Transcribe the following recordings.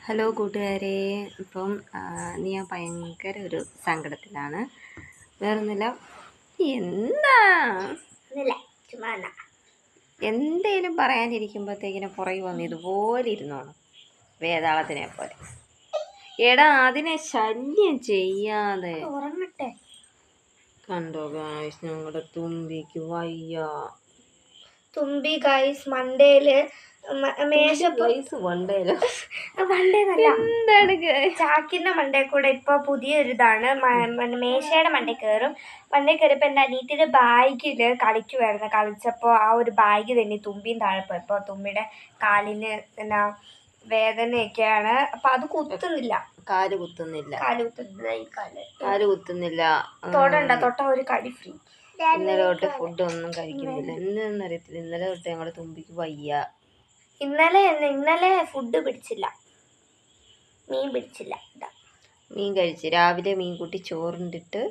Hello കൂട്ടുകാരെ. ഇപ്പം ഞാൻ ഭയങ്കര ഒരു സങ്കടത്തിലാണ്. വേറൊന്നുമില്ല, എന്താ എന്തേലും പറയാനിരിക്കുമ്പോഴത്തേക്കിനെ പുറകെ വന്ന് ഇതുപോലെ ഇരുന്നോണം, വേതാളത്തിനെ പോലെ. എടാ, അതിനെ ശല്യം ചെയ്യാതെ ഉറങ്ങട്ടെ. കണ്ടോ ഗായ്സ്, ഞങ്ങളുടെ തുമ്പിക്ക് വയ്യ. തുമ്പി ഗൈസ് മണ്ടേല് ചാക്കിന്റെ മണ്ടേ കൂടെ ഇപ്പൊ പുതിയൊരിതാണ്. മേശയുടെ മണ്ടേ കയറും. മണ്ടേ കയറിയപ്പോ എന്റെ അനിയത്തിയുടെ ബാഗില് കളിക്കുമായിരുന്നു. കളിച്ചപ്പോ ആ ഒരു ബാഗ് തന്നെ തുമ്പിയും താഴെ പോയപ്പോ തുമ്പിയുടെ കാലിന് എന്നാ വേദനയൊക്കെയാണ്. അപ്പൊ അത് കുത്തുന്നില്ല, കാല് കുത്തുന്നില്ല. തൊട്ട ഒരു കടി ഫ്രീ. ഇന്നലെ തൊട്ട് ഫുഡ് ഒന്നും കഴിക്കുന്നില്ല. എന്താണെന്ന് അറിയത്തില്ല. ഇന്നലെ തൊട്ട് ഞങ്ങളുടെ തുമ്പിക്ക് വയ്യ. ഇന്നലെ ഫുഡ് പിടിച്ചില്ല, മീൻ പിടിച്ചില്ല. മീൻ കഴിച്ച് രാവിലെ മീൻ കൂട്ടി ചോറിണ്ടിട്ട്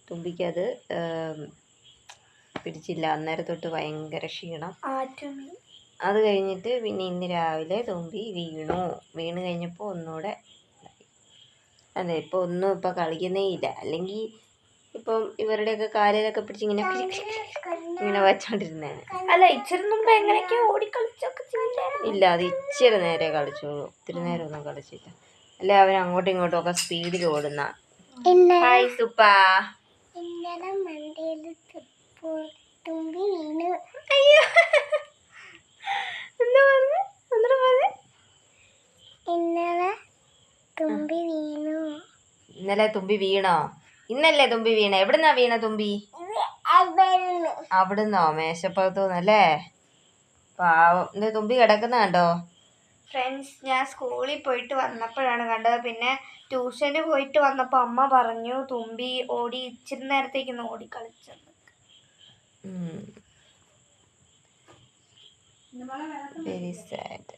തുമ്പിക്കത് പിടിച്ചില്ല. അന്നേരം തൊട്ട് ഭയങ്കര ക്ഷീണം. അത് കഴിഞ്ഞിട്ട് പിന്നെ ഇന്ന് രാവിലെ തുമ്പി വീണ് കഴിഞ്ഞപ്പോൾ ഒന്നുകൂടെ അതെ. ഇപ്പോൾ ഒന്നും ഇപ്പം കളിക്കുന്നേ ഇല്ല. അല്ലെങ്കിൽ ഇപ്പം ഇവരുടെയൊക്കെ കാലിലൊക്കെ പിടിച്ച് ഇങ്ങനെ വച്ചോണ്ടിരുന്നേനെ. അല്ല, ഇച്ചിരി മുമ്പ് എങ്ങനെയൊക്കെയോ ഓടിക്കളിച്ചൊക്കെ ഇല്ല, അത് ഇച്ചിരി നേരെ കളിച്ചോളൂ, ഒത്തിരി നേരം ഒന്നും കളിച്ചില്ല. അല്ലെ അവൻ അങ്ങോട്ടും ഇങ്ങോട്ടും ഒക്കെ സ്പീഡിൽ ഓടുന്ന. ഇന്നലെ തുമ്പി വീണോ? ഇന്നല്ലേ തുമ്പി വീണ? എവിടുന്നാ വീണ തുമ്പി? അവിടുന്നോ? മേശപ്പുറത്തുനിന്നല്ലേ? പാവം. എന്താ തുമ്പി കിടക്കുന്ന കണ്ടോ? ഫ്രണ്ട്സ്, ഞാൻ സ്കൂളിൽ പോയിട്ട് വന്നപ്പോഴാണ് കണ്ടത്. പിന്നെ ട്യൂഷന് പോയിട്ട് വന്നപ്പോ അമ്മ പറഞ്ഞു തുമ്പി ഇച്ചിരി നേരത്തേക്ക് ഓടി കളിച്ചത്. Very sad.